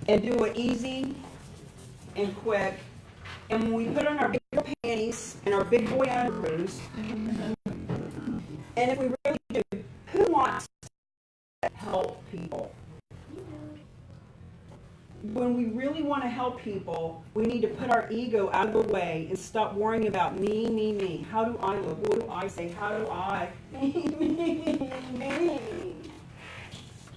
and do it easy and quick. And when we put on our big girl panties and our big boy underoos, and if we really do, who wants to help people? When we really want to help people, we need to put our ego out of the way and stop worrying about me, me, me. How do I look? What do I say? How do I? Me.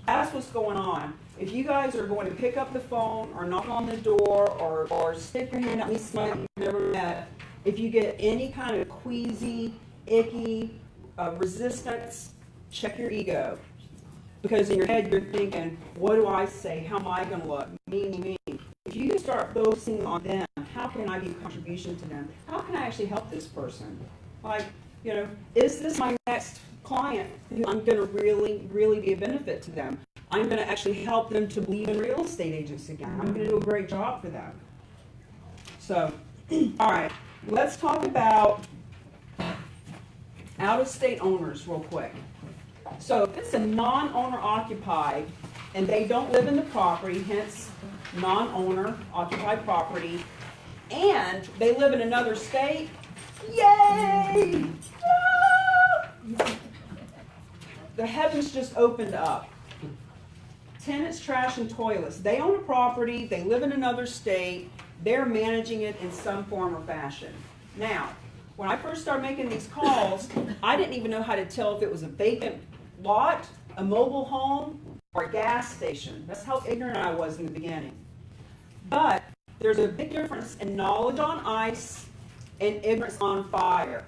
That's what's going on. If you guys are going to pick up the phone or knock on the door or stick your hand out and somebody you've never met, if you get any kind of queasy, icky resistance, check your ego. Because in your head you're thinking, what do I say? How am I going to look? Me, me, me. If you start focusing on them, how can I be a contribution to them? How can I actually help this person? Like, you know, is this my next client who I'm going to really, really be a benefit to them? I'm going to actually help them to believe in real estate agents again. I'm going to do a great job for them. So, all right, let's talk about out-of-state owners real quick. So if it's a non-owner occupied and they don't live in the property, hence non-owner occupied property, and they live in another state, yay! Ah! The heavens just opened up. Tenants, trash, and toilets. They own a property, they live in another state, they're managing it in some form or fashion. Now, when I first started making these calls, I didn't even know how to tell if it was a vacant lot, a mobile home, or a gas station. That's how ignorant I was in the beginning. But there's a big difference in knowledge on ice and ignorance on fire.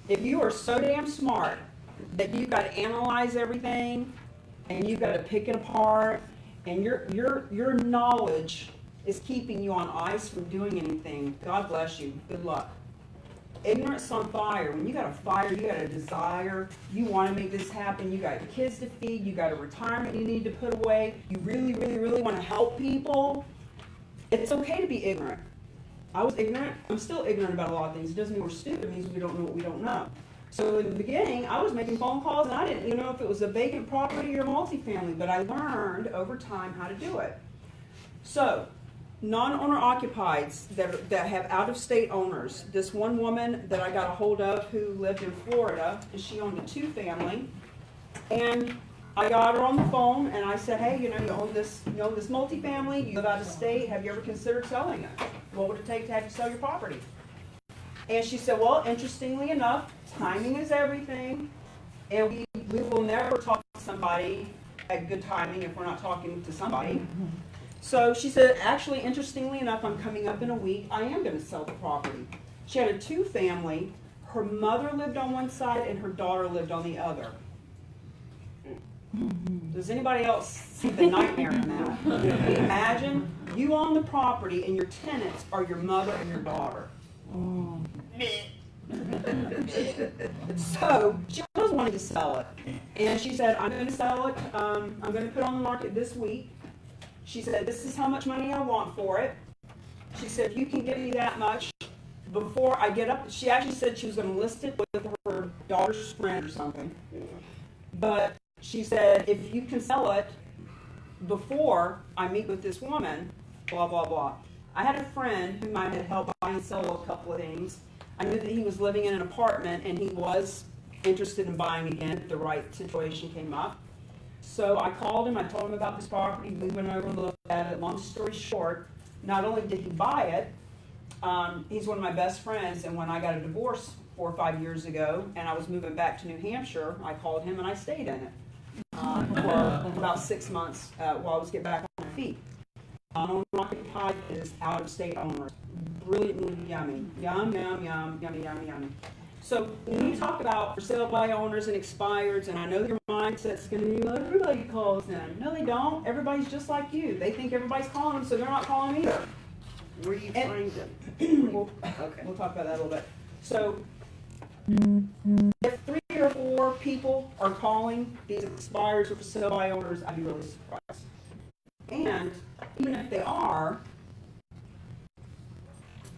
If you are so damn smart that you've got to analyze everything and you've got to pick it apart, and your knowledge is keeping you on ice from doing anything, God bless you. Good luck. Ignorance on fire. When you got a fire, you got a desire, you want to make this happen, you got kids to feed, you got a retirement you need to put away, you really, really, really want to help people, it's okay to be ignorant. I was ignorant. I'm still ignorant about a lot of things. It doesn't mean we're stupid. It means we don't know what we don't know. So in the beginning, I was making phone calls, and I didn't even know if it was a vacant property or multifamily, but I learned over time how to do it. So non-owner occupieds that have out-of-state owners. This one woman that I got a hold of who lived in Florida, and she owned a two-family, and I got her on the phone and I said, hey, you own this multifamily, you live out of state, have you ever considered selling it? What would it take to have you sell your property? And she said, well, interestingly enough, timing is everything, and we will never talk to somebody at good timing if we're not talking to somebody. So she said, actually, interestingly enough, I'm coming up in a week. I am going to sell the property. She had a two-family. Her mother lived on one side and her daughter lived on the other. Does anybody else see the nightmare in that? Imagine you own the property and your tenants are your mother and your daughter. So she was wanting to sell it. And she said, I'm going to sell it. I'm going to put it on the market this week. She said, this is how much money I want for it. She said, if you can give me that much before I get up. She actually said she was going to list it with her daughter's friend or something. But she said, if you can sell it before I meet with this woman, blah, blah, blah. I had a friend whom I had helped buy and sell a couple of things. I knew that he was living in an apartment and he was interested in buying again if the right situation came up. So I called him, I told him about this property, we went over and looked at it. Long story short, not only did he buy it, he's one of my best friends, and when I got a divorce 4 or 5 years ago and I was moving back to New Hampshire, I called him and I stayed in it for about 6 months while I was getting back on my feet. Owner-occupied is out-of-state owners. Brilliantly yummy. Yum, yum, yum, yummy, yummy, yummy. So when you talk about for sale by owners and expireds, and I know your mindset's going to be, well, everybody calls them. No, they don't. Everybody's just like you. They think everybody's calling them, so they're not calling either. Where do you find them? We'll talk about that a little bit. So if 3 or 4 people are calling these expireds or for sale by owners, I'd be really surprised. And even if they are,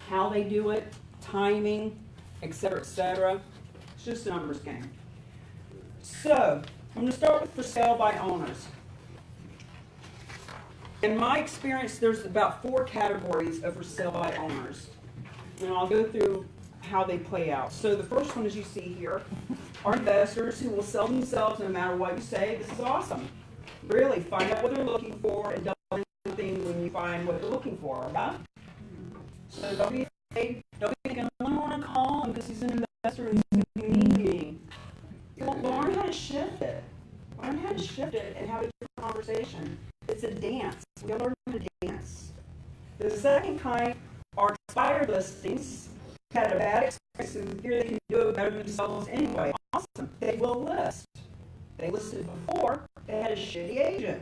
how they do it, timing, etc., etc. It's just a numbers game. So I'm going to start with for sale by owners. In my experience, there's about 4 categories of for sale by owners. And I'll go through how they play out. So the first one, as you see here, are investors who will sell themselves no matter what you say. This is awesome. Really, find out what they're looking for and don't do anything when you find what they're looking for, okay? So don't be afraid. Don't be thinking, I don't want to call him because he's an investor and he's going to be me. Well, learn how to shift it. Learn how to shift it and have a different conversation. It's a dance. We gotta learn how to dance. The second kind are expired listings. Had a bad experience and here they can do it better themselves anyway. Awesome. They will list. They listed before. They had a shitty agent.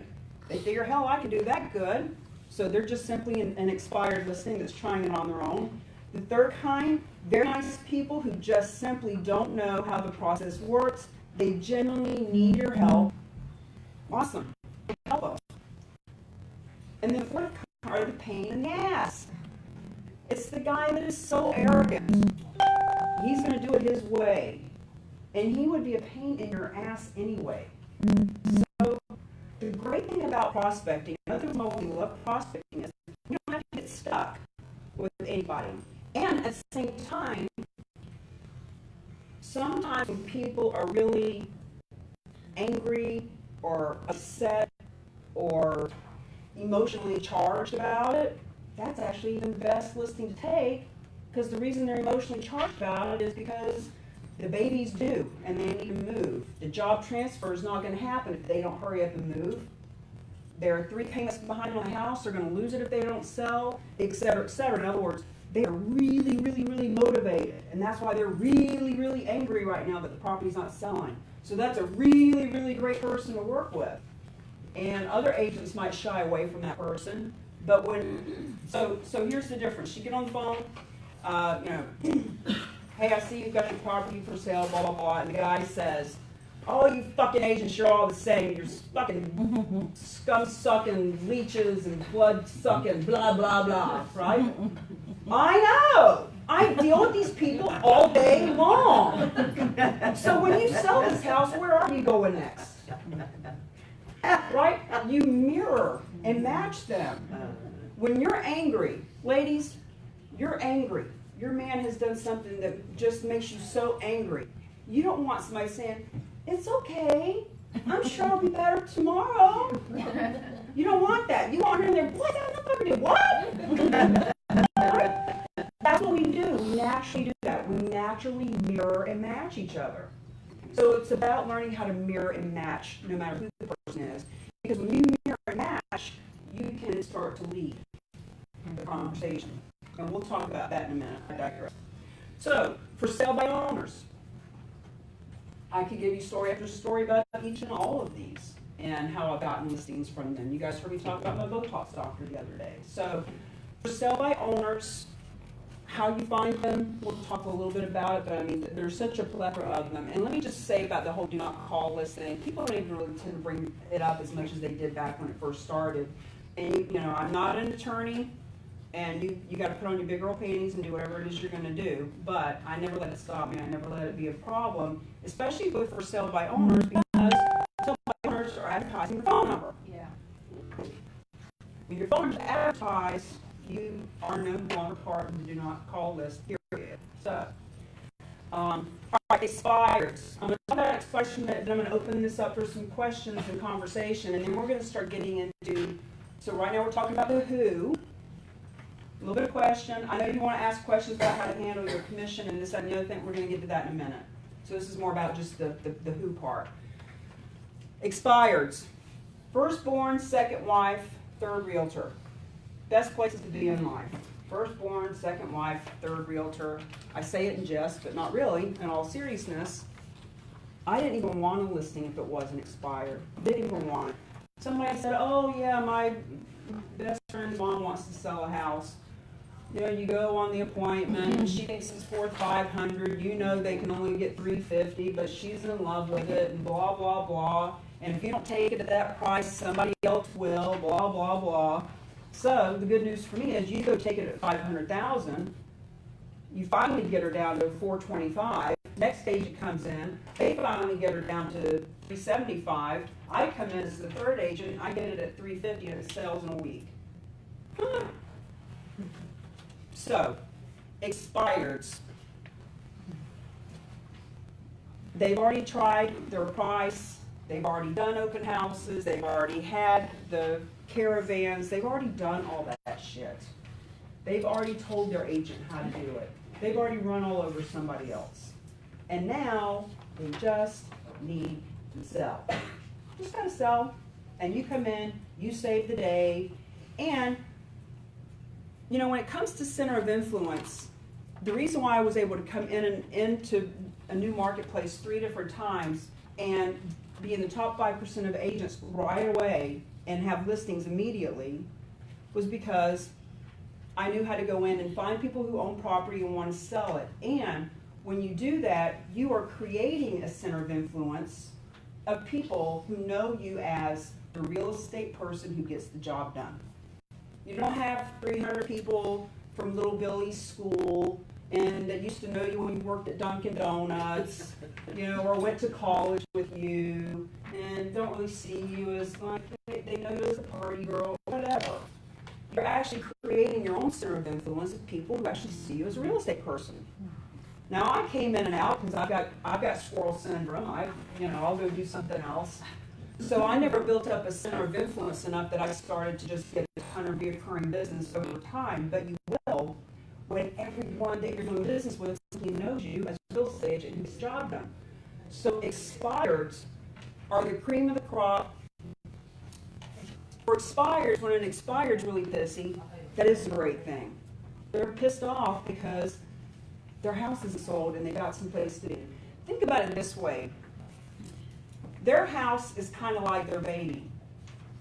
They figure, hell, I can do that good. So they're just simply an expired listing that's trying it on their own. The third kind, very nice people who just simply don't know how the process works. They genuinely need your help. Awesome. Help us. And the fourth kind are the pain in the ass. It's the guy that is so arrogant. He's going to do it his way. And he would be a pain in your ass anyway. So the great thing about prospecting, another reason why we love prospecting, is you don't have to get stuck with anybody. And at the same time, sometimes when people are really angry or upset or emotionally charged about it, that's actually the best listing to take, because the reason they're emotionally charged about it is because the baby's due and they need to move. The job transfer is not going to happen if they don't hurry up and move. There are 3 payments behind on the house. They're going to lose it if they don't sell, et cetera, et cetera. In other words, they are really, really, really motivated. And that's why they're really, really angry right now that the property's not selling. So that's a really, really great person to work with. And other agents might shy away from that person. But when, so here's the difference. You get on the phone, hey, I see you've got your property for sale, blah, blah, blah. And the guy says, oh, you fucking agents, you're all the same. You're fucking scum-sucking leeches and blood-sucking blah, blah, blah, right? I know. I deal with these people all day long. So when you sell this house, where are you going next? Right? You mirror and match them. When you're angry, ladies, you're angry. Your man has done something that just makes you so angry. You don't want somebody saying, it's okay. I'm sure I'll be better tomorrow. You don't want that. You want her in there, what? That motherfucker did what? Right? That's what we do. We naturally do that. We naturally mirror and match each other. So it's about learning how to mirror and match no matter who the person is. Because when you mirror and match, you can start to lead the conversation. And we'll talk about that in a minute. I digress. So, for sale by owners, I could give you story after story about each and all of these and how I've gotten listings from them. You guys heard me talk about my Botox doctor the other day. So, for sale by owners, how you find them, we'll talk a little bit about it, but I mean, there's such a plethora of them. And let me just say about the whole do not call list thing, people don't even really tend to bring it up as much as they did back when it first started. And, you know, I'm not an attorney, and you got to put on your big girl panties and do whatever it is you're going to do, but I never let it stop me. I never let it be a problem, especially with for sale by owners, because sale by owners are advertising your phone number. Yeah. When your phone is advertised, you are no longer part of the do not call list, period. So, all right, expires. I'm going to talk about expiration, but I'm going to open this up for some questions and conversation, and then we're going to start getting into, so right now we're talking about the who. A little bit of question. I know you want to ask questions about how to handle your commission and this, that, and the other thing. We're going to get to that in a minute. So this is more about just the who part. Expireds. Firstborn, second wife, third realtor. Best places to be in life. Firstborn, second wife, third realtor. I say it in jest, but not really. In all seriousness, I didn't even want a listing if it wasn't expired. Didn't even want it. Somebody said, oh yeah, my best friend's mom wants to sell a house. You know, you go on the appointment, and she thinks it's worth $500. You know they can only get $350, but she's in love with it, and blah, blah, blah. And if you don't take it at that price, somebody else will, blah, blah, blah. So the good news for me is you go take it at $500,000. You finally get her down to $425. Next agent comes in, they finally get her down to 375. I come in as the third agent, I get it at 350 and it sells in a week. So, expireds. They've already tried their price, they've already done open houses, they've already had the caravans, they've already done all that shit. They've already told their agent how to do it. They've already run all over somebody else. And now they just need to sell. Just gotta sell, and you come in, you save the day, and you know, when it comes to center of influence, the reason why I was able to come in and into a new marketplace 3 different times and be in the top 5% of agents right away and have listings immediately was because I knew how to go in and find people who own property and want to sell it. And when you do that, you are creating a center of influence of people who know you as the real estate person who gets the job done. You don't have 300 people from Little Billy's school and that used to know you when you worked at Dunkin' Donuts, you know, or went to college with you and don't really see you as like, they know you as a party girl, whatever. You're actually creating your own center of influence of people who actually see you as a real estate person. Now I came in and out because I've got squirrel syndrome. I'll go do something else. So I never built up a center of influence enough that I started to just get a ton of reoccurring business over time. But you will when everyone that you're doing business with simply knows you as a real estate agent who's job done. So expireds are the cream of the crop. For expireds, when an expired's really pissy, that is a great thing. They're pissed off because their house isn't sold and they got someplace to be. Think about it this way. Their house is kind of like their baby.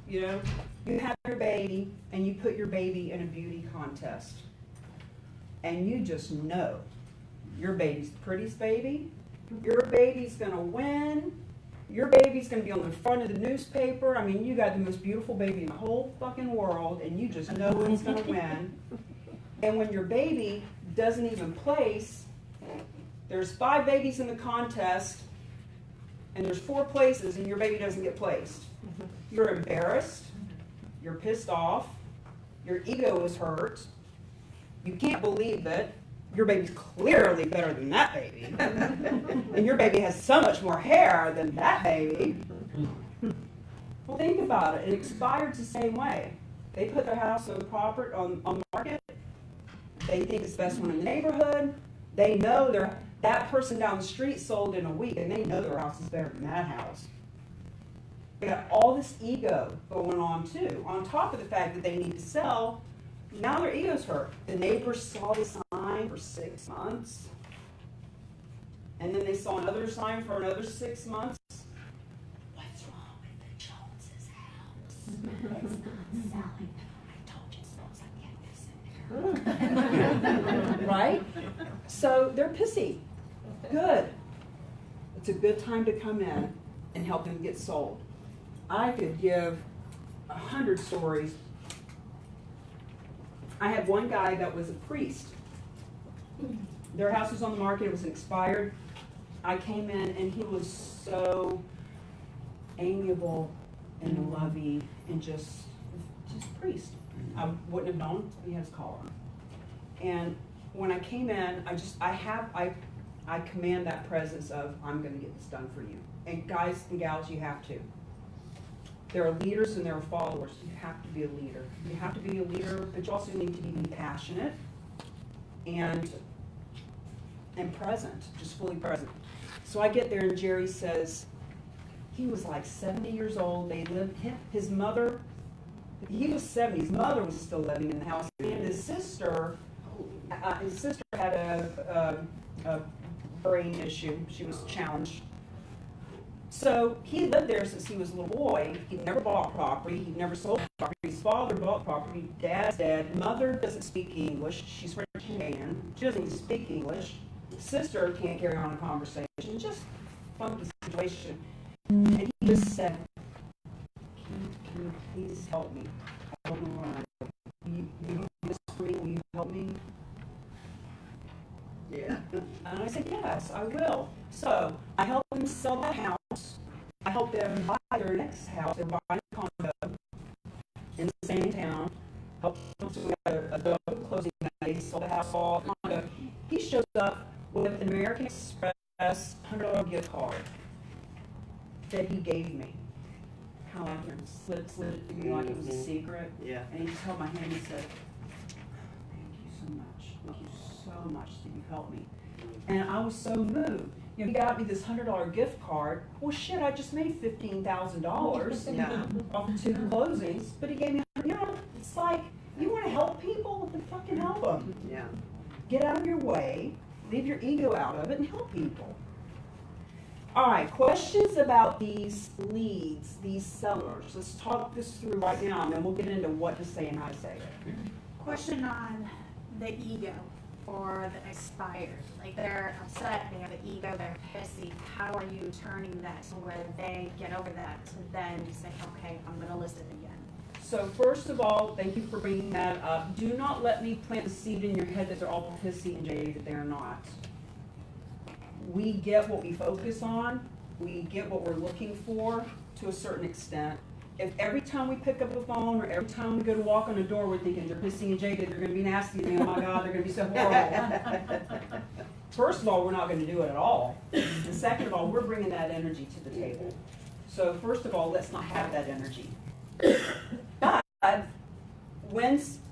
You know, you have your baby and you put your baby in a beauty contest. And you just know your baby's the prettiest baby. Your baby's going to win. Your baby's going to be on the front of the newspaper. I mean, you got the most beautiful baby in the whole fucking world and you just know who's going to win. And when your baby doesn't even place, there's 5 babies in the contest and there's 4 places and your baby doesn't get placed. You're embarrassed, you're pissed off, your ego is hurt, you can't believe it, your baby's clearly better than that baby, and your baby has so much more hair than that baby. Well, think about it, expired's the same way. They put their house on the market, they think it's the best one in the neighborhood, they know that person down the street sold in a week and they know their house is better than that house. They got all this ego going on too. On top of the fact that they need to sell, now their ego's hurt. The neighbors saw the sign for 6 months. And then they saw another sign for another 6 months. What's wrong with the Joneses' house? It's not selling. I told you so, I can't miss it. Right? So they're pissy. Good. It's a good time to come in and help them get sold. I could give 100 stories. I had one guy that was a priest. Their house was on the market, it was expired. I came in and he was so abiliable and loving and just priest. I wouldn't have known he has collar. And when I came in, I command that presence of, I'm going to get this done for you. And guys and gals, you have to. There are leaders and there are followers. You have to be a leader. You have to be a leader, but you also need to be passionate and present, just fully present. So I get there and Jerry says, he was like 70 years old. They lived, his mother, he was 70, his mother was still living in the house, and his sister had a brain issue. She was challenged. So he lived there since he was a little boy. He never bought property. He never sold property. His father bought property. Dad's dead. Mother doesn't speak English. She's French Canadian. She doesn't even speak English. Sister can't carry on a conversation. Just funky situation. And he just said, can you please help me? I don't know where I'm going. Will you do this for me? Will you help me? Yeah. And I said, yes, I will. So I helped them sell that house. I helped them buy their next house. They're buying a condo in the same town. Helped them, so we had a double closing that day. He sold the house all condo. He shows up with an American Express $100 gift card that he gave me. How I can slid it to me like it was a secret. Yeah. And he just held my hand and said, thank you so much. Thank you so much that you've helped me. And I was so moved. You know, he got me this $100 gift card. Well, shit, I just made $15,000 Yeah. off of 2 closings. But he gave me, you know, it's like, you want to help people, then fucking help them. Yeah. Get out of your way, leave your ego out of it, and help people. All right, questions about these leads, these sellers. Let's talk this through right now, and then we'll get into what to say and how to say it. Question on the ego or the expired. Like they're upset, they have an ego, they're pissy. How are you turning that to where they get over that to then say, okay, I'm going to list it again? So first of all, thank you for bringing that up. Do not let me plant the seed in your head that they're all pissy and jaded, that they're not. We get what we focus on. We get what we're looking for to a certain extent. If every time we pick up a phone or every time we go to walk on a door, we're thinking they're pissy and jaded, they're going to be nasty, oh my God, they're going to be so horrible. First of all, we're not going to do it at all. And second of all, we're bringing that energy to the table. So first of all, let's not have that energy. But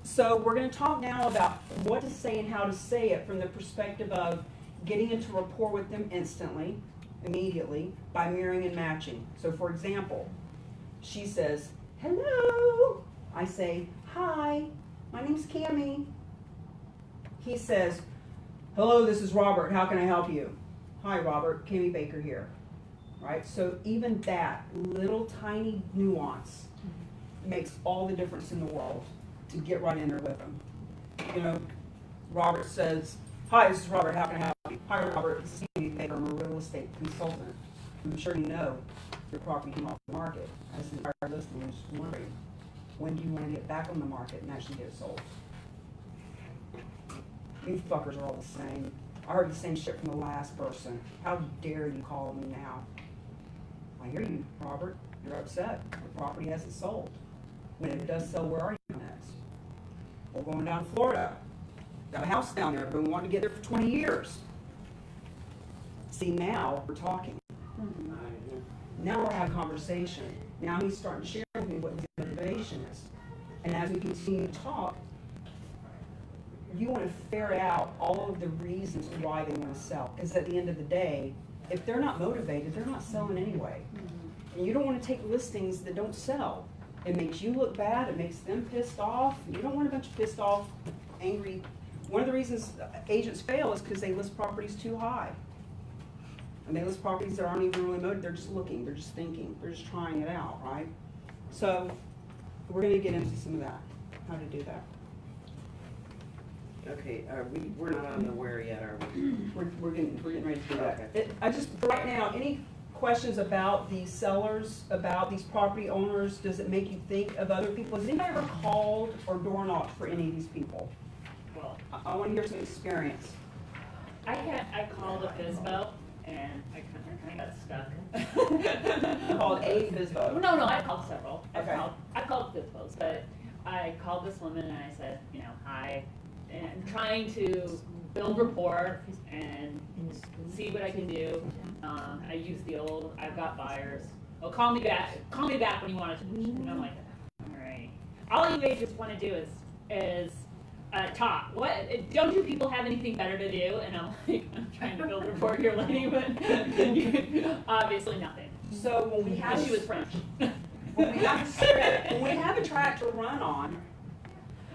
so we're going to talk now about what to say and how to say it from the perspective of getting into rapport with them instantly, immediately, by mirroring and matching. So for example, she says, hello. I say, hi, my name's Cammie. He says, hello, this is Robert. How can I help you? Hi, Robert. Cammie Baker here. Right? So even that little tiny nuance makes all the difference in the world to get right in there with them. You know, Robert says, hi, this is Robert. How can I help you? Hi, Robert. This is Cammie Baker. I'm a real estate consultant. I'm sure you know your property came off the market. As the entire listener was wondering, when do you want to get back on the market and actually get it sold? You fuckers are all the same. I heard the same shit from the last person. How dare you call me now? I hear you, Robert. You're upset. The property hasn't sold. When it does sell, where are you next? We're going down to Florida. Got a house down there, but we want to get there for 20 years. See, now we're talking. Now we're having a conversation. Now he's starting to share with me what his motivation is. And as we continue to talk, you want to ferret out all of the reasons why they want to sell. Because at the end of the day, if they're not motivated, they're not selling anyway. And you don't want to take listings that don't sell. It makes you look bad. It makes them pissed off. You don't want a bunch of pissed off, angry. One of the reasons agents fail is because they list properties too high. And they list properties that aren't even really motivated. They're just looking. They're just thinking. They're just trying it out, right? So we're going to get into some of that, how to do that. Okay, we're not on the where yet, are we? We're getting ready to do that. Okay. I just, right now, any questions about these sellers, about these property owners? Does it make you think of other people? Has anybody ever called or door knocked for any of these people? Well, I want to hear some experience. I called a FISBO and I kind of got stuck. Called a FISBO. No, I called several. Okay. I called FISBOs, but I called this woman and I said, you know, hi, and I'm trying to build rapport and see what I can do. I use the old, I've got buyers. Oh, call me back when you want to. And I'm like, all right. All you agents want to do is talk. What? Don't you people have anything better to do? And I'm like, I'm trying to build rapport here, lady, but obviously nothing. So when we have, She was French. when we have a script, when we have a track to run on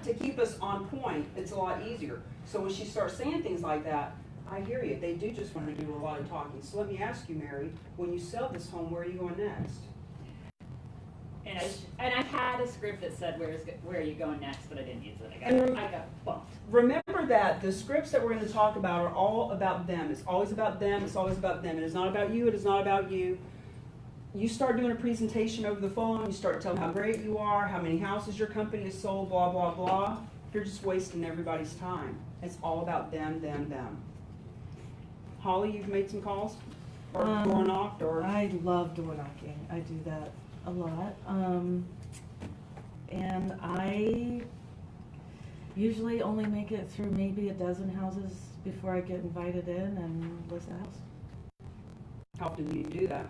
to keep us on point, it's a lot easier. So when she starts saying things like that, I hear you. They do just want to do a lot of talking. So let me ask you, Mary, when you sell this home, where are you going next? And I had a script that said where are you going next, but I didn't use it. I got bumped. Remember that the scripts that we're going to talk about are all about them. It's always about them. It's always about them. It is not about you. It is not about you. You start doing a presentation over the phone. You start telling how great you are, how many houses your company has sold, blah, blah, blah. You're just wasting everybody's time. It's all about them, them, them. Holly, you've made some calls? Or Um, door knocked, or? I love door knocking. I do that a lot. And I usually only make it through maybe a dozen houses before I get invited in and list the house. How often do you do that?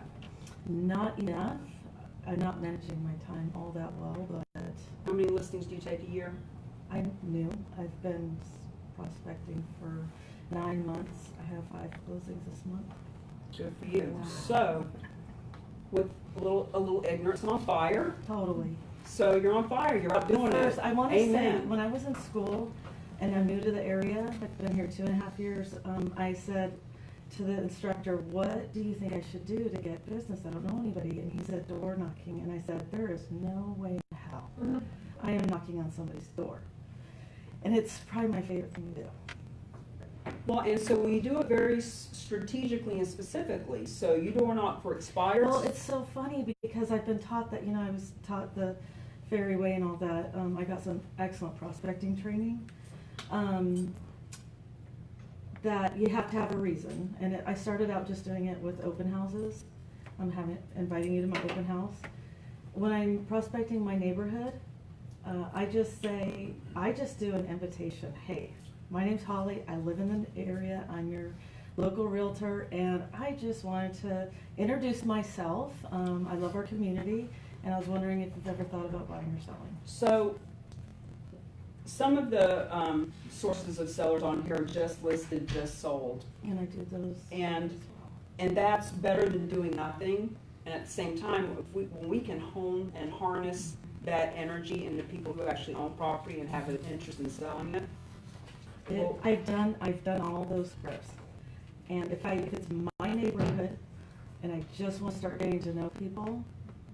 Not enough. I'm not managing my time all that well, but How many listings do you take a year? I'm new. I've been prospecting for 9 months. I have 5 closings this month. Good for you. So, with a little ignorance and on fire. Totally. So you're on fire, you're out doing First, it. I want to say, Amen. when I was in school and I'm new to the area, I've been here 2.5 years, I said to the instructor, what do you think I should do to get business? I don't know anybody. And he said, door knocking. And I said, there is no way in hell I am knocking on somebody's door. And it's probably my favorite thing to do. Well, and so when you do it very strategically and specifically, so you door knock for expires. Well, it's so funny because I've been taught that, I was taught the fairy way and all that. I got some excellent prospecting training. That you have to have a reason. And I started out just doing it with open houses. Inviting you to my open house. When I'm prospecting my neighborhood, I just do an invitation. Hey, my name's Holly, I live in the area, I'm your local realtor, and I just wanted to introduce myself. I love our community, and I was wondering if you've ever thought about buying or selling. So, some of the sources of sellers on here are just listed, just sold. And I do those. And that's better than doing nothing. And at the same time, when we can hone and harness that energy into people who actually own property and have an interest in selling it. I've done all those scripts. And if it's my neighborhood and I just want to start getting to know people,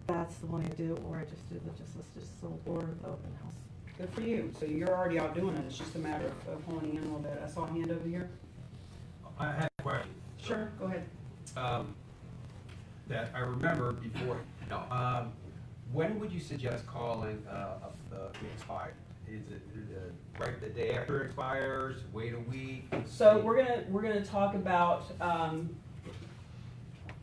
that's the one I do, or I just do the just sold or the open house. Good for you. So you're already out doing it. It's just a matter of honing in a little bit. I saw a hand over here. I had a question. Sure, go ahead. That I remember before, when would you suggest calling the expired? Is it right the day after it expires, wait a week? So we're gonna talk about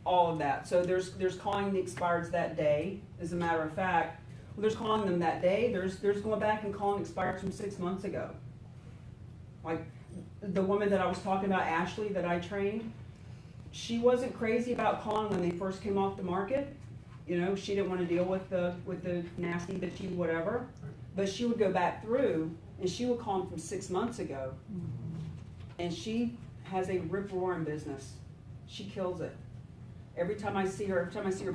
all of that. So there's calling the expireds that day. As a matter of fact, there's calling them that day. There's going back and calling expireds from 6 months ago. Like the woman that I was talking about, Ashley, that I trained. She wasn't crazy about calling when they first came off the market. She didn't want to deal with the nasty, bitchy, whatever. But she would go back through and she would call them from 6 months ago. And she has a rip-roaring business. She kills it. Every time I see her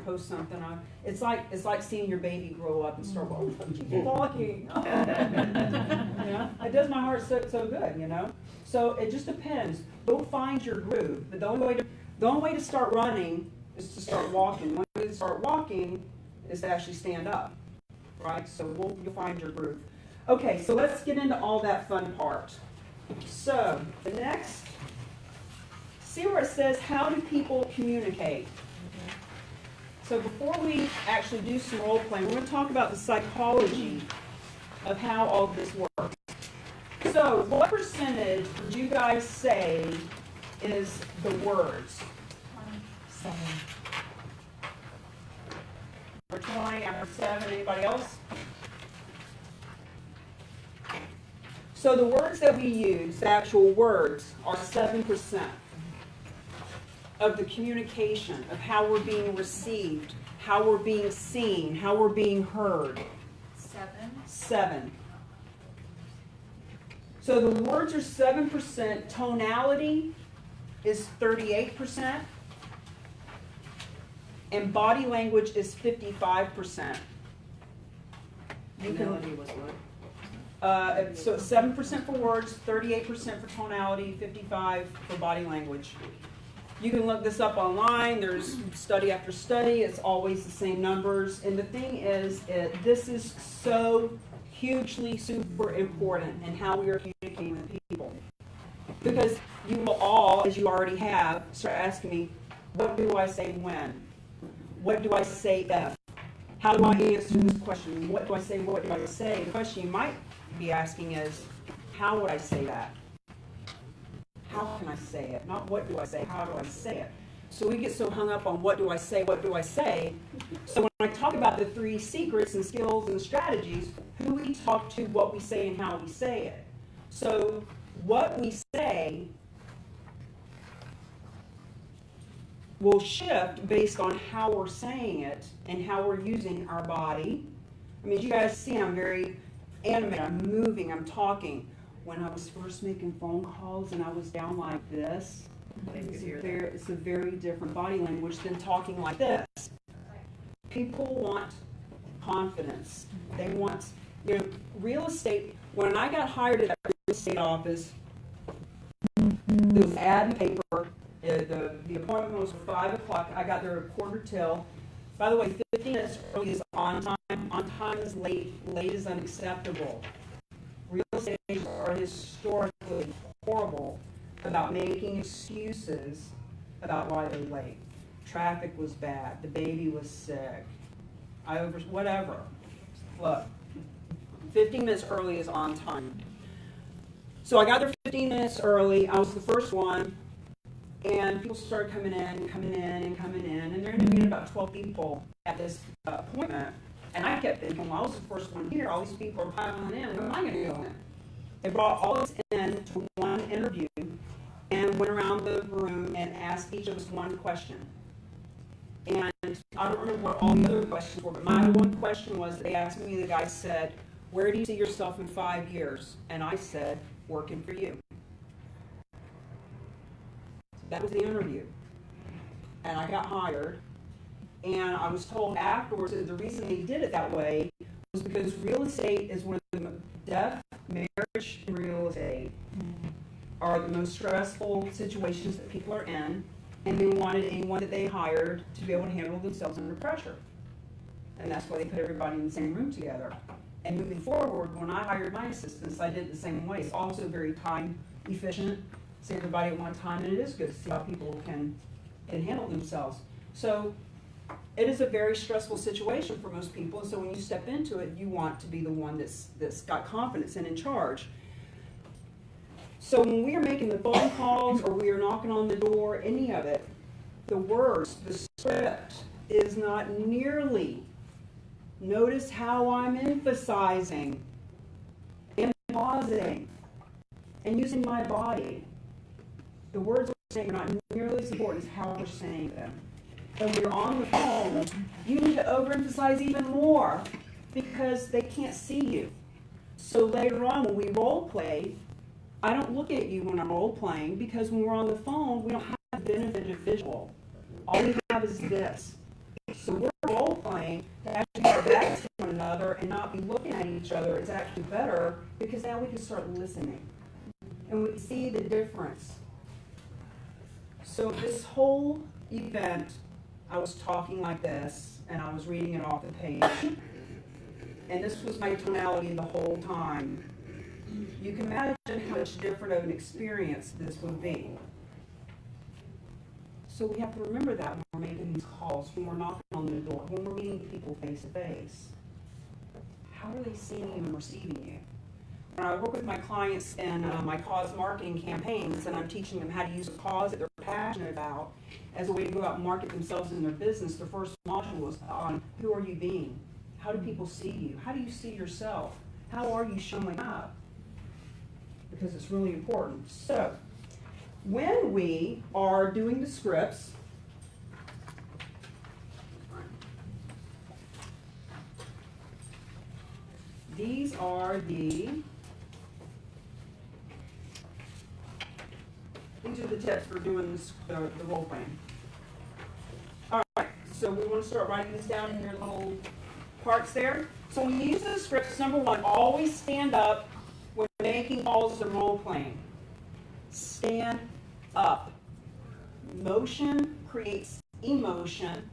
post something, it's like seeing your baby grow up and start walking. It does my heart so good, So it just depends. Go find your groove. But the only way to start running is to start walking. The only way to start walking is to actually stand up, right? So you'll find your groove. Okay, so let's get into all that fun part. So the next. See where it says, how do people communicate? So before we actually do some role playing, we're going to talk about the psychology of how all of this works. So what percentage would you guys say is the words? 7. For 20, I'm for 7, anybody else? So the words that we use, the actual words, are 7%. Of the communication, of how we're being received, how we're being seen, how we're being heard. 7. So the words are 7%. Tonality is 38%. And body language is 55%. Tonality was what? So 7% for words, 38% for tonality, 55% for body language. You can look this up online. There's study after study. It's always the same numbers. And the thing is, this is so hugely super important in how we are communicating with people. Because you will all, as you already have, start asking me, what do I say when? What do I say if? How do I answer this question? What do I say? What do I say? The question you might be asking is, how would I say that? how can I say it? Not what do I say, how do I say it? So we get so hung up on what do I say, what do I say. So when I talk about the 3 secrets and skills and strategies, who we talk to, what we say, and how we say it. So what we say will shift based on how we're saying it and how we're using our body. I mean, you guys see I'm very animated, I'm moving, I'm talking. When I was first making phone calls and I was down like this, it's a very different body language than talking like this. People want confidence. They want, real estate. When I got hired at that real estate office, there was an ad in the paper. The appointment was for 5 o'clock. I got there at 1:45. By the way, 15 minutes early is on time. On time is late. Late is unacceptable. Real estate agents are historically horrible about making excuses about why they're late. Traffic was bad. The baby was sick. Whatever. Look, 15 minutes early is on time. So I got there 15 minutes early. I was the first one. And people started coming in, and there ended up being about 12 people at this appointment. And I kept thinking, well, I was the first one here. All these people are piling in. Who am I going to go in? They brought all this in to one interview and went around the room and asked each of us one question. And I don't remember what all the other questions were, but my one question was, they asked me, the guy said, where do you see yourself in 5 years? And I said, working for you. That was the interview. And I got hired. And I was told afterwards that the reason they did it that way was because real estate is one of the death, marriage, and real estate are the most stressful situations that people are in. And they wanted anyone that they hired to be able to handle themselves under pressure. And that's why they put everybody in the same room together. And moving forward, when I hired my assistants, I did it the same way. It's also very time efficient. See everybody at one time, and it is good to see how people can handle themselves. So it is a very stressful situation for most people, and so when you step into it, you want to be the one that's got confidence and in charge. So when we are making the phone calls or we are knocking on the door, any of it, the words, the script is not nearly. Notice how I'm emphasizing and pausing and using my body. The words we're saying are not nearly as important as how we're saying them. And when you're on the phone, you need to overemphasize even more because they can't see you. So later on, when we role play, I don't look at you when I'm role playing because when we're on the phone, we don't have the benefit of visual. All we have is this. So we're role playing to actually get back to one another and not be looking at each other. It's actually better because now we can start listening and we see the difference. So this whole event, I was talking like this, and I was reading it off the page, and this was my tonality the whole time. You can imagine how much different of an experience this would be. So we have to remember that when we're making these calls, when we're knocking on the door, when we're meeting people face to face. How are they seeing you and receiving you? When I work with my clients in my cause marketing campaigns, and I'm teaching them how to use a cause that they're passionate about as a way to go out and market themselves in their business, the first module is on who are you being? How do people see you? How do you see yourself? How are you showing up? Because it's really important. So, when we are doing the scripts, these are the tips for doing the role playing. All right, so we want to start writing this down in your little parts there. So when you use the scripts, number one, always stand up when making calls to role playing. Stand up. Motion creates emotion.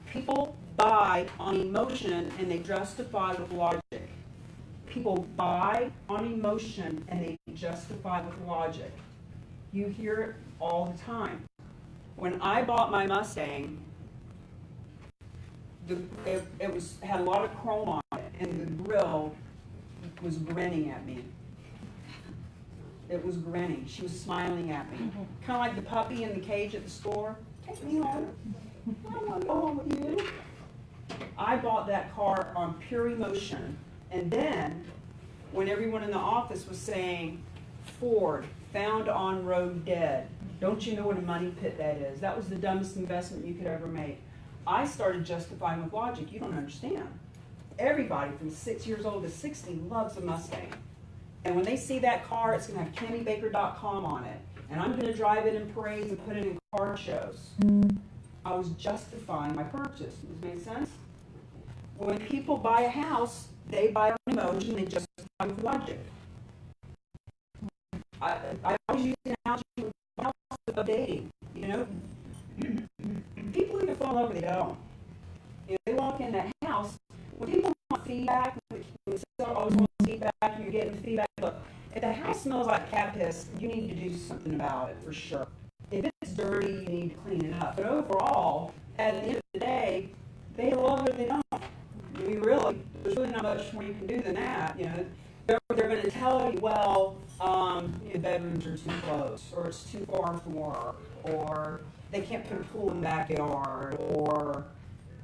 People buy on emotion and they justify with logic. People buy on emotion and they justify with logic. You hear it all the time. When I bought my Mustang, it had a lot of chrome on it, and the grill was grinning at me. It was grinning. She was smiling at me. Kind of like the puppy in the cage at the store. Take me home. I don't want to go home with you. I bought that car on pure emotion. And then, when everyone in the office was saying, Ford, found on road dead. Don't you know what a money pit that is? That was the dumbest investment you could ever make. I started justifying with logic. You don't understand. Everybody from 6 years old to 60 loves a Mustang. And when they see that car, it's going to have KimmyBaker.com on it. And I'm going to drive it in parades and put it in car shows. I was justifying my purchase. Does that make sense? When people buy a house, they buy on emotion, they justify with logic. I always use the analogy of dating, you know? People either fall in love or they don't. If they walk in that house, when people want feedback, when the seller always wants feedback, and you're getting feedback, look, if the house smells like cat piss, you need to do something about it for sure. If it's dirty, you need to clean it up. But overall, at the end of the day, they love it or they don't. I mean, really, there's really not much more you can do than that. You know, they're going to tell you, well, your bedrooms are too close, or it's too far from work, or they can't put a pool in the backyard, or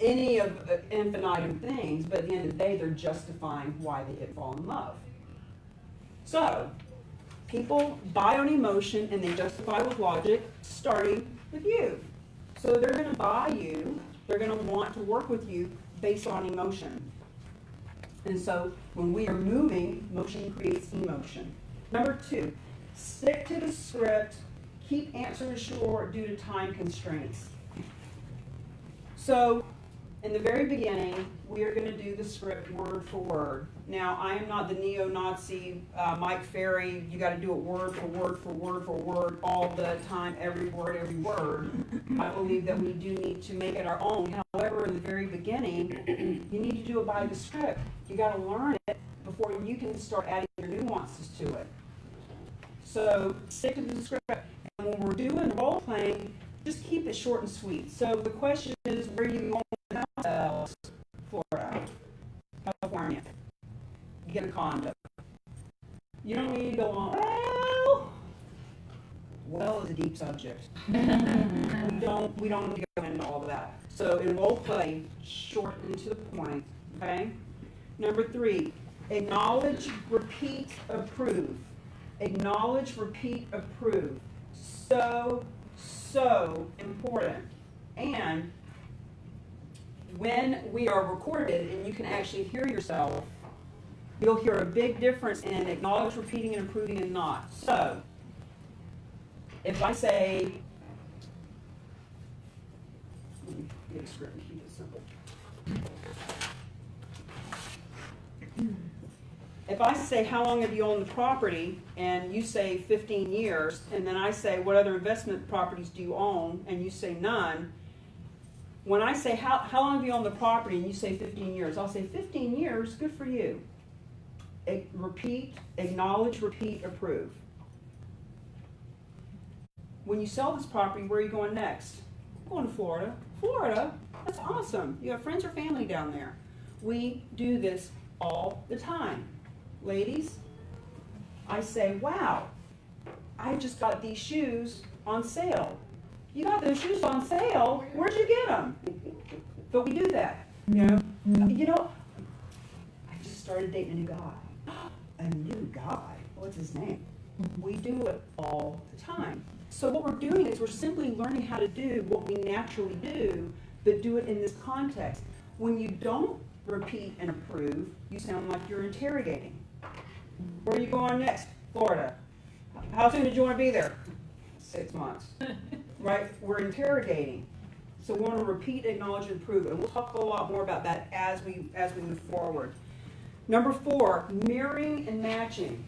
any of the infinitum things. But at the end of the day, they're justifying why they didn't fall in love. So, people buy on emotion and they justify with logic, starting with you. So they're going to buy you, they're going to want to work with you based on emotion. And so when we are moving, motion creates emotion. Number 2, stick to the script, keep answers short due to time constraints. So in the very beginning, we are going to do the script word for word. Now, I am not the neo-Nazi Mike Ferry, you got to do it word for word for word for word all the time, every word, every word. I believe that we do need to make it our own. However, in the very beginning, you need to do it by the script. You got to learn it before you can start adding your nuances to it. So, stick to the script. And when we're doing role playing, just keep it short and sweet. So the question is, where are you going with hotels? Florida, California. You get a condo. You don't need to go on, well is a deep subject. we don't need to go into all of that. So in role play, short and to the point, okay? Number 3, acknowledge, repeat, approve. Acknowledge, repeat, approve. So important. And when we are recorded and you can actually hear yourself, you'll hear a big difference in acknowledge, repeating, and approving and not. So, if I say, let me get a script and keep it simple. If I say, how long have you owned the property, and you say 15 years, and then I say, what other investment properties do you own, and you say none, when I say, how long have you owned the property, and you say 15 years, I'll say 15 years, good for you. Repeat, acknowledge, repeat, approve. When you sell this property, where are you going next? I'm going to Florida. Florida? That's awesome. You have friends or family down there. We do this all the time. Ladies, I say, wow, I just got these shoes on sale. You got those shoes on sale? Where'd you get them? But we do that. You know, I just started dating a new guy. A new guy? What's his name? We do it all the time. So what we're doing is we're simply learning how to do what we naturally do, but do it in this context. When you don't repeat and approve, you sound like you're interrogating. Where are you going next? Florida. How soon did you want to be there? 6 months. Right? We're interrogating. So we want to repeat, acknowledge, and prove. And we'll talk a lot more about that as we move forward. Number 4, mirroring and matching.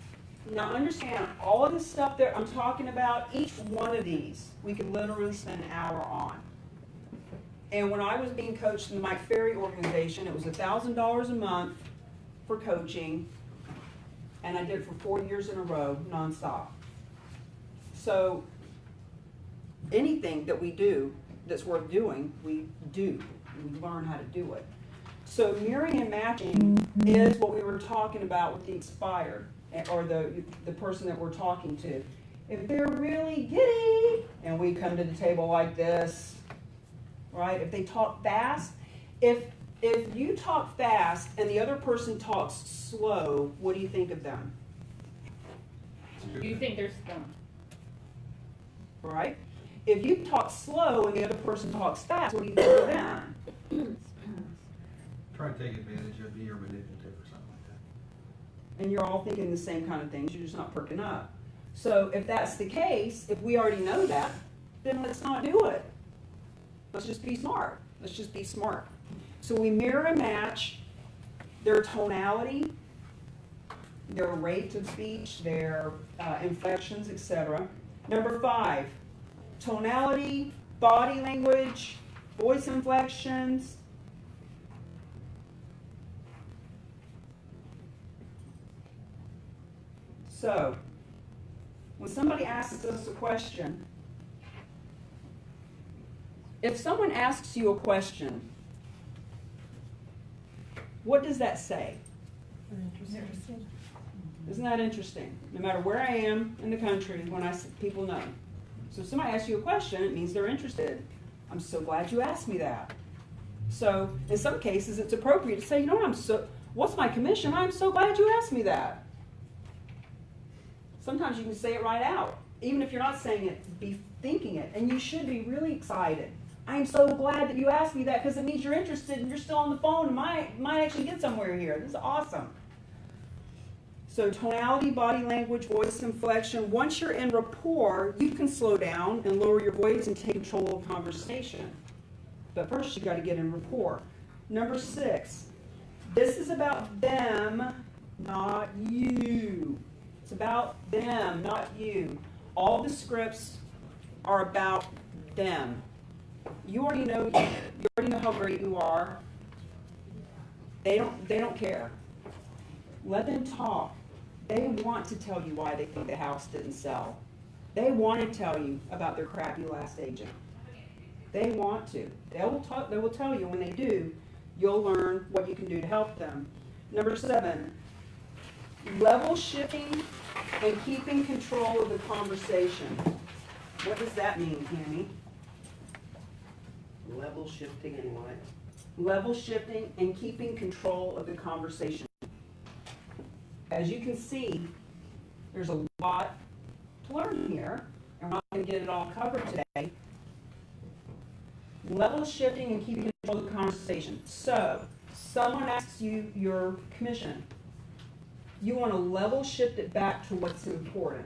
Now understand, all of this stuff that I'm talking about, each one of these, we could literally spend an hour on. And when I was being coached in the Mike Ferry organization, it was $1,000 a month for coaching, and I did it for 4 years in a row, nonstop. So anything that we do that's worth doing, we do. We learn how to do it. So mirroring and matching is what we were talking about with the expired. or the person that we're talking to. If they're really giddy, and we come to the table like this, right? If they talk fast, if you talk fast and the other person talks slow, what do you think of them? You think they're stoned? Right? If you talk slow and the other person talks fast, what do you think of them? Try to take advantage of me or manipulative or something like that. And you're all thinking the same kind of things, you're just not perking up. So if that's the case, if we already know that, then let's not do it. Let's just be smart. Let's just be smart. So we mirror and match their tonality, their rate of speech, their inflections, etc. Number 5, tonality, body language, voice inflections. So, when somebody asks us a question, if someone asks you a question, what does that say? Isn't that interesting? No matter where I am in the country, when people know. So if somebody asks you a question, it means they're interested. I'm so glad you asked me that. So in some cases, it's appropriate to say, you know what, what's my commission? I'm so glad you asked me that. Sometimes you can say it right out. Even if you're not saying it, be thinking it. And you should be really excited. I'm so glad that you asked me that because it means you're interested and you're still on the phone and might actually get somewhere here. This is awesome. So tonality, body language, voice inflection. Once you're in rapport, you can slow down and lower your voice and take control of the conversation. But first you got to get in rapport. Number 6, this is about them, not you. It's about them, not you. All the scripts are about them. You already know how great you are. They don't care. Let them talk. They want to tell you why they think the house didn't sell. They want to tell you about their crappy last agent. They want to. They will tell you. When they do, you'll learn what you can do to help them. Number 7, level shifting and keeping control of the conversation. What does that mean, Tammy? Level shifting and what? Level shifting and keeping control of the conversation. As you can see, there's a lot to learn here, and we're not going to get it all covered today. Level shifting and keeping control of the conversation. So, someone asks you your commission. You want to level shift it back to what's important.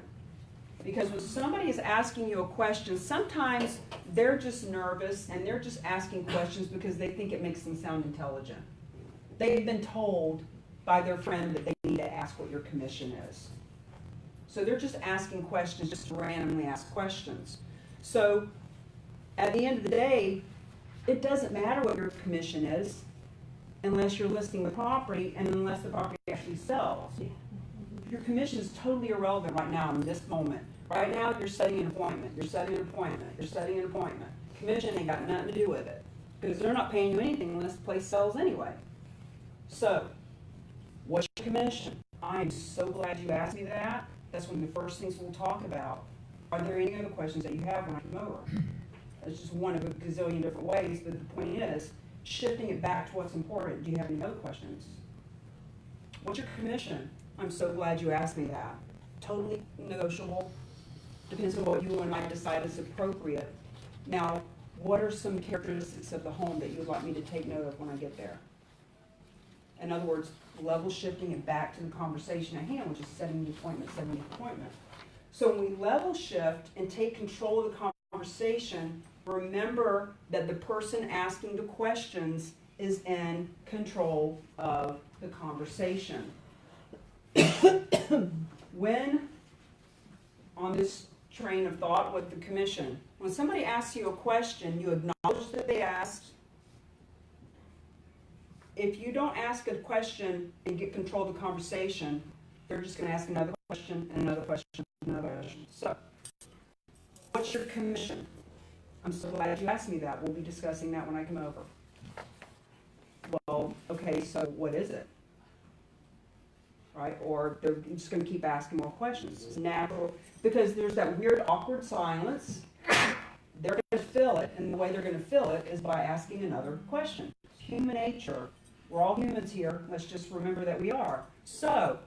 Because when somebody is asking you a question, sometimes they're just nervous and they're just asking questions because they think it makes them sound intelligent. They've been told by their friend that they need to ask what your commission is. So they're just asking questions, just randomly ask questions. So at the end of the day, it doesn't matter what your commission is unless you're listing the property and unless the property actually sells. Your commission is totally irrelevant right now in this moment. Right now, you're setting an appointment. You're setting an appointment. You're setting an appointment. Commission ain't got nothing to do with it because they're not paying you anything unless the place sells anyway. So, what's your commission? I'm so glad you asked me that. That's one of the first things we'll talk about. Are there any other questions that you have when I come over? That's just one of a gazillion different ways, but the point is, shifting it back to what's important. Do you have any other questions? What's your commission? I'm so glad you asked me that. Totally negotiable. Depends on what you and I decide is appropriate. Now, what are some characteristics of the home that you would like me to take note of when I get there? In other words, level shifting it back to the conversation at hand, which is setting the appointment. So when we level shift and take control of the conversation, remember that the person asking the questions is in control of the conversation. When, on this train of thought with the commission, when somebody asks you a question, you acknowledge that they asked. If you don't ask a question and get control of the conversation, they're just going to ask another question and another question and another question. So, what's your commission? I'm so glad you asked me that. We'll be discussing that when I come over. Well, okay, so what is it? right? Or they're just gonna keep asking more questions. It's natural, because there's that weird awkward silence. They're gonna fill it, and the way they're gonna fill it is by asking another question. Human nature. We're all humans here. Let's just remember that we are. So,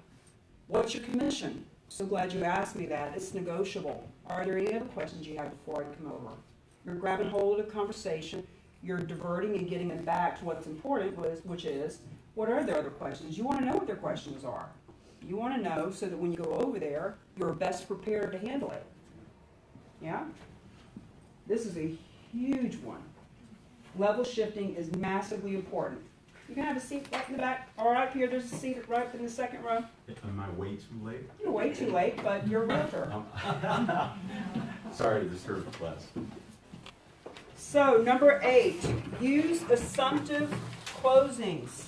what's your commission? So glad you asked me that. It's negotiable. Are there any other questions you have before I come over? You're grabbing hold of the conversation. You're diverting and getting it back to what's important, which is, what are their other questions? You want to know what their questions are. You want to know so that when you go over there, you're best prepared to handle it. Yeah? This is a huge one. Level shifting is massively important. You can have a seat right in the back. All right, here, there's a seat right in the second row. Am I way too late? You're way too late, but you're a realtor. Sorry to disturb the class. So, number 8, use assumptive closings.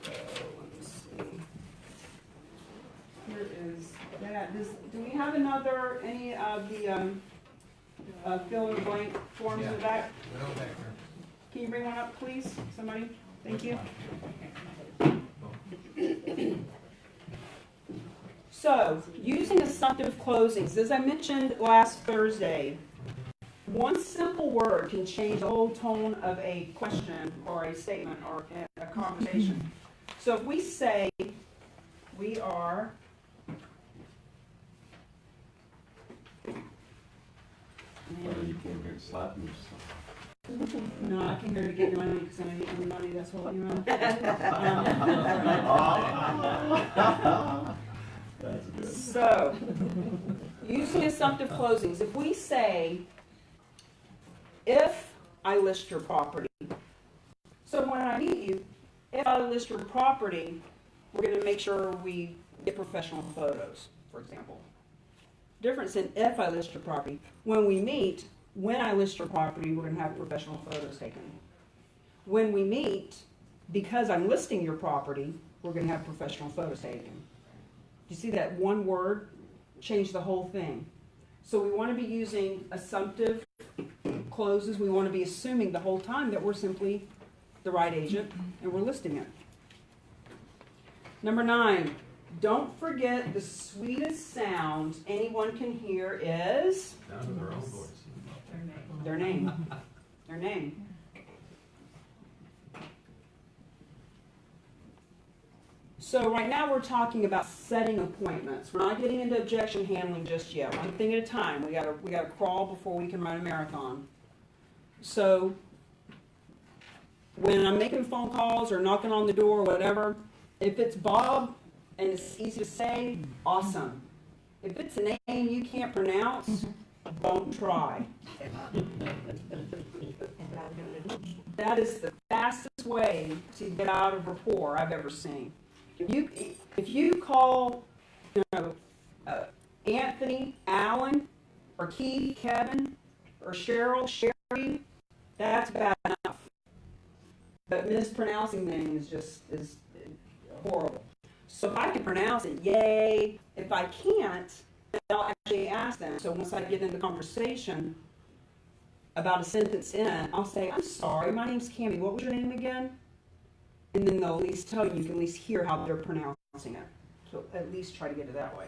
So, let me see. Here is that. Do we have any of the fill in the blank forms in the back? Can you bring one up, please? Somebody? Thank you. So, using assumptive closings. As I mentioned last Thursday, one simple word can change the whole tone of a question or a statement or a conversation. So if we say, we are You came here to slap me or something. No, I came here to get your money because I need your money, that's what you know. That's good. So, using assumptive closings, if we say, if I list your property, so when I meet you, if I list your property, we're going to make sure we get professional photos, for example. Difference in if I list your property. When we meet, when I list your property, we're going to have professional photos taken. When we meet, because I'm listing your property, we're going to have professional photos taken. You see that one word changed the whole thing. So we want to be using assumptive closes. We want to be assuming the whole time that we're simply the right agent and we're listing it. Number 9, don't forget the sweetest sound anyone can hear is Down to their own voice. their name. Their name. So right now we're talking about setting appointments. We're not getting into objection handling just yet. One thing at a time. We gotta crawl before we can run a marathon. So when I'm making phone calls or knocking on the door or whatever, if it's Bob and it's easy to say, awesome. If it's a name you can't pronounce, don't try. That is the fastest way to get out of rapport I've ever seen. If you call, Anthony, Alan, or Keith, Kevin, or Cheryl, Sherry, that's bad enough. But mispronouncing names is horrible. So if I can pronounce it, yay. If I can't, then I'll actually ask them. So once I get into conversation about a sentence in, I'll say, I'm sorry, my name's Cammie. What was your name again? And then they'll at least tell you, you can at least hear how they're pronouncing it. So at least try to get it that way.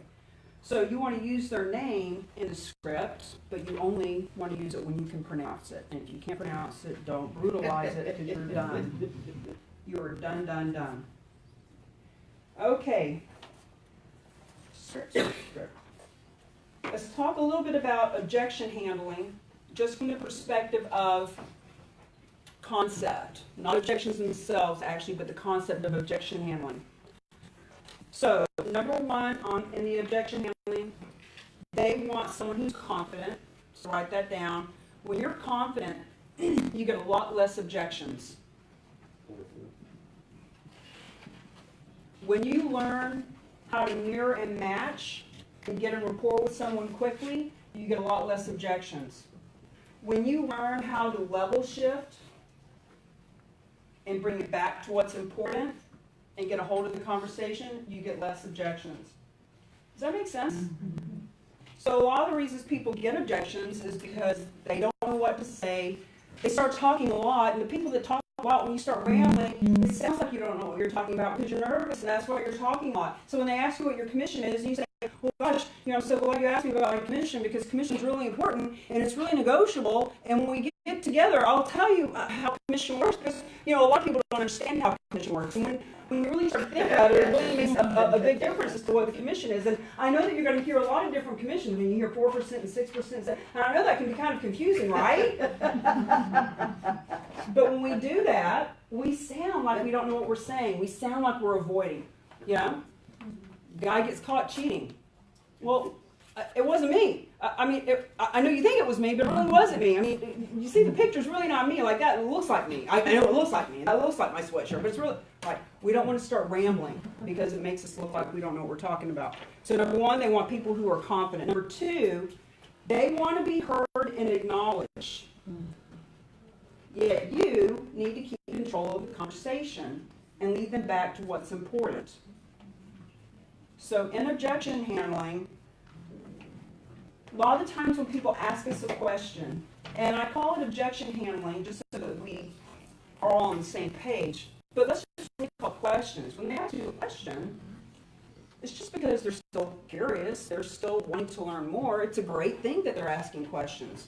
So you want to use their name in the script, but you only want to use it when you can pronounce it. And if you can't pronounce it, don't brutalize it because you're done. You're done, done, done. Okay. Script. Let's talk a little bit about objection handling, just from the perspective of concept. Not objections themselves, actually, but the concept of objection handling. So, number 1 in the objection handling, they want someone who's confident. So write that down. When you're confident, you get a lot less objections. When you learn how to mirror and match and get a rapport with someone quickly, you get a lot less objections. When you learn how to level shift and bring it back to what's important and get a hold of the conversation, you get less objections. Does that make sense? So a lot of the reasons people get objections is because they don't know what to say. They start talking a lot, and the people that talk a lot, when you start rambling, it sounds like you don't know what you're talking about because you're nervous and that's why you're talking a lot. So when they ask you what your commission is, and you say, well, gosh, I'm so glad you asked me about my commission because commission is really important and it's really negotiable. And when we get together, I'll tell you how commission works because, a lot of people don't understand how commission works. And when you really start thinking about it, it really makes a big difference as to what the commission is. And I know that you're going to hear a lot of different commissions. I mean, you hear 4% and 6%. And I know that can be kind of confusing, right? But when we do that, we sound like we don't know what we're saying. We sound like we're avoiding, Guy gets caught cheating. Well, it wasn't me. I know you think it was me, but it really wasn't me. I mean, you see the picture's really not me like that. It looks like me. I know it looks like me. That looks like my sweatshirt, but it's really like we don't want to start rambling because it makes us look like we don't know what we're talking about. So number one, they want people who are confident. Number two, they want to be heard and acknowledged. Yet you need to keep control of the conversation and lead them back to what's important. So in objection handling, a lot of the times when people ask us a question, and I call it objection handling just so that we are all on the same page, but let's just think about questions. When they ask you a question, it's just because they're still curious, they're still wanting to learn more. It's a great thing that they're asking questions.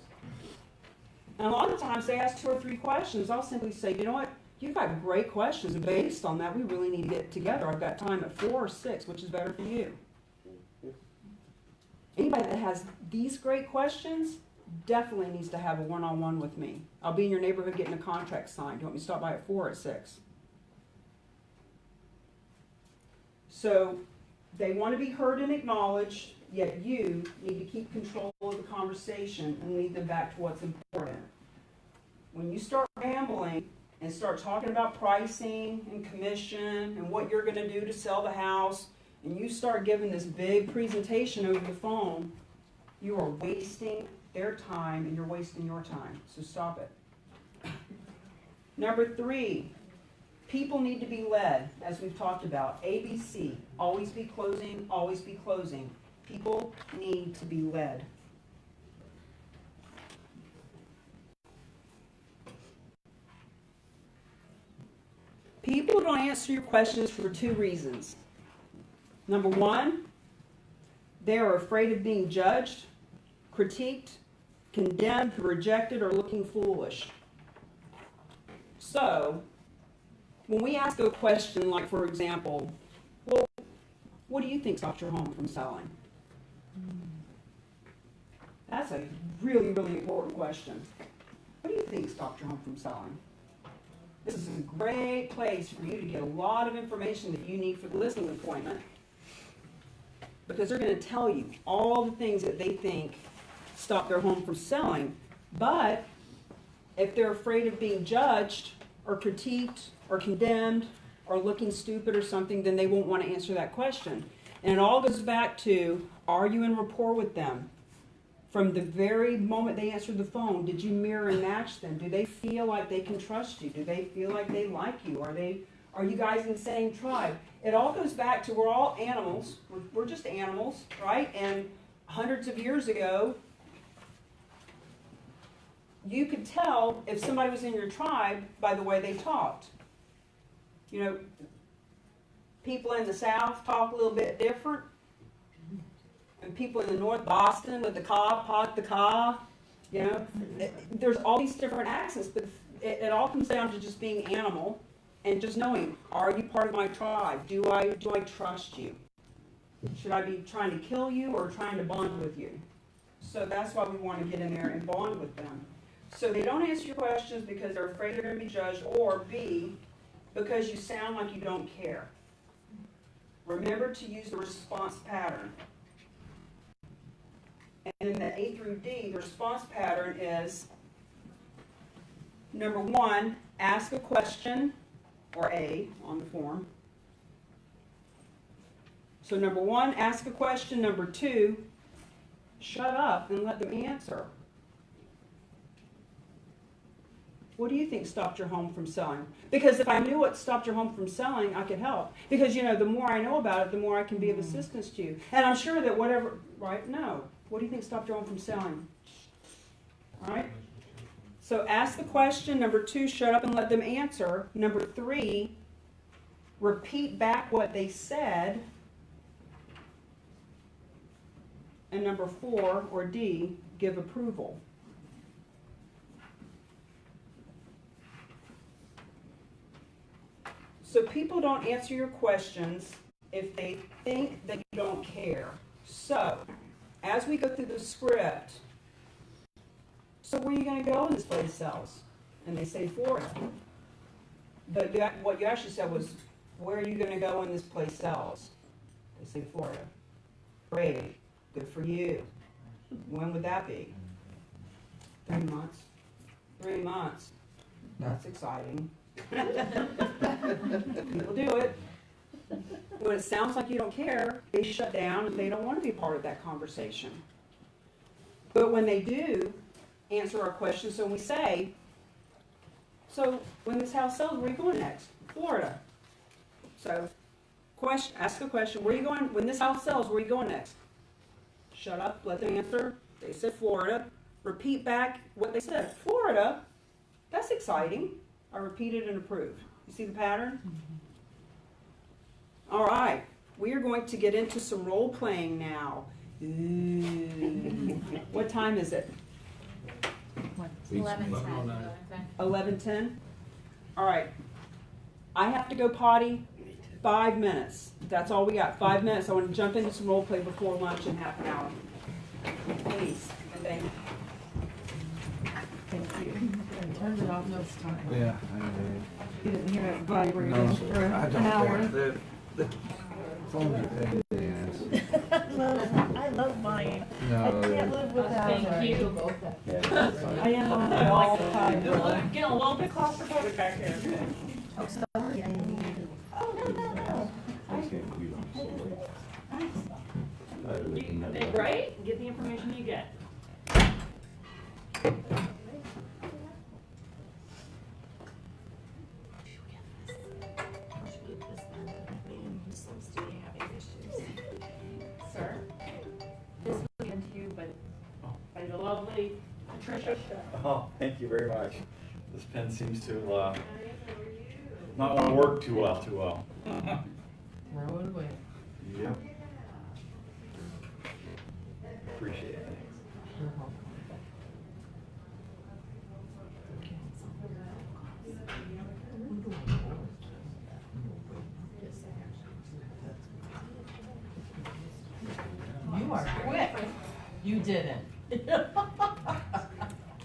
And a lot of times they ask 2 or 3 questions. I'll simply say, you know what, you've got great questions, and based on that, we really need to get together. I've got time at 4 or 6, which is better for you. Anybody that has these great questions definitely needs to have a one-on-one with me. I'll be in your neighborhood getting a contract signed. You want me to stop by at 4 or 6? So they want to be heard and acknowledged, yet you need to keep control of the conversation and lead them back to what's important. When you start rambling and start talking about pricing and commission and what you're going to do to sell the house, and you start giving this big presentation over the phone, you are wasting their time and you're wasting your time. So stop it. Number 3, people need to be led, as we've talked about. ABC, always be closing, always be closing. People need to be led. People don't answer your questions for 2 reasons. Number 1, they are afraid of being judged, critiqued, condemned, rejected, or looking foolish. So, when we ask a question like, for example, well, what do you think stopped your home from selling? That's a really, really important question. What do you think stopped your home from selling? This is a great place for you to get a lot of information that you need for the listening appointment, because they're going to tell you all the things that they think stop their home from selling. But if they're afraid of being judged or critiqued or condemned or looking stupid or something, then they won't want to answer that question. And it all goes back to, are you in rapport with them? From the very moment they answered the phone, did you mirror and match them? Do they feel like they can trust you? Do they feel like they like you? Are you guys in the same tribe? It all goes back to, we're all animals. We're just animals, right? And hundreds of years ago, you could tell if somebody was in your tribe by the way they talked. People in the South talk a little bit different. And people in the North, Boston with the ka, pot the ka, there's all these different accents, but it all comes down to just being animal and just knowing, are you part of my tribe? Do I trust you? Should I be trying to kill you or trying to bond with you? So that's why we want to get in there and bond with them. So they don't answer your questions because they're afraid they're going to be judged, or B, because you sound like you don't care. Remember to use the response pattern. And in the A through D, the response pattern is, number 1, ask a question, or A on the form. So number 1, ask a question. Number 2, shut up and let them answer. What do you think stopped your home from selling? Because if I knew what stopped your home from selling, I could help. Because, the more I know about it, the more I can be of assistance to you. And I'm sure that whatever, right? No. What do you think stopped your home from selling? All right? So ask the question. Number 2, shut up and let them answer. Number 3, repeat back what they said. And number 4, or D, give approval. So people don't answer your questions if they think that you don't care. So, as we go through the script, so where are you going to go when this place sells? And they say Florida. But what you actually said was, where are you going to go when this place sells? They say Florida. Great. Good for you. When would that be? 3 months. 3 months. That's exciting. People do it. When it sounds like you don't care, they shut down and they don't want to be part of that conversation. But when they do answer our questions, so we say, so when this house sells, where are you going next? Florida. So ask the question, where are you going? When this house sells, where are you going next? Shut up, let them answer. They said Florida. Repeat back what they said. Florida? That's exciting. I repeated and approved. You see the pattern? All right. We are going to get into some role playing now. Ooh. What time is it? 11:10. 11:10? All right. I have to go potty. 5 minutes. That's all we got. 5 minutes. I want to jump into some role play before lunch in half an hour. Please. And thank you. Thank you. And turned it off this time. Yeah. You didn't hear it vibrating No, for I an don't hour. care. The phones are pain in the ass. I love mine. No. I can't live without it. Thank you. I am on it all the time. Getting a little bit claustrophobic back here. Oh, sorry. Oh, no. You did great. Get the information you get. Sir, this was given to you by the lovely Patricia. Oh, thank you very much. This pen seems to not want to work too well. Throw it away. Yep. Appreciate it. You're welcome. You are quick. You didn't.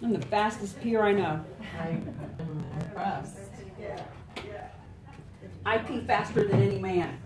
I'm the fastest peer I know. I'm impressed. I pee faster than any man.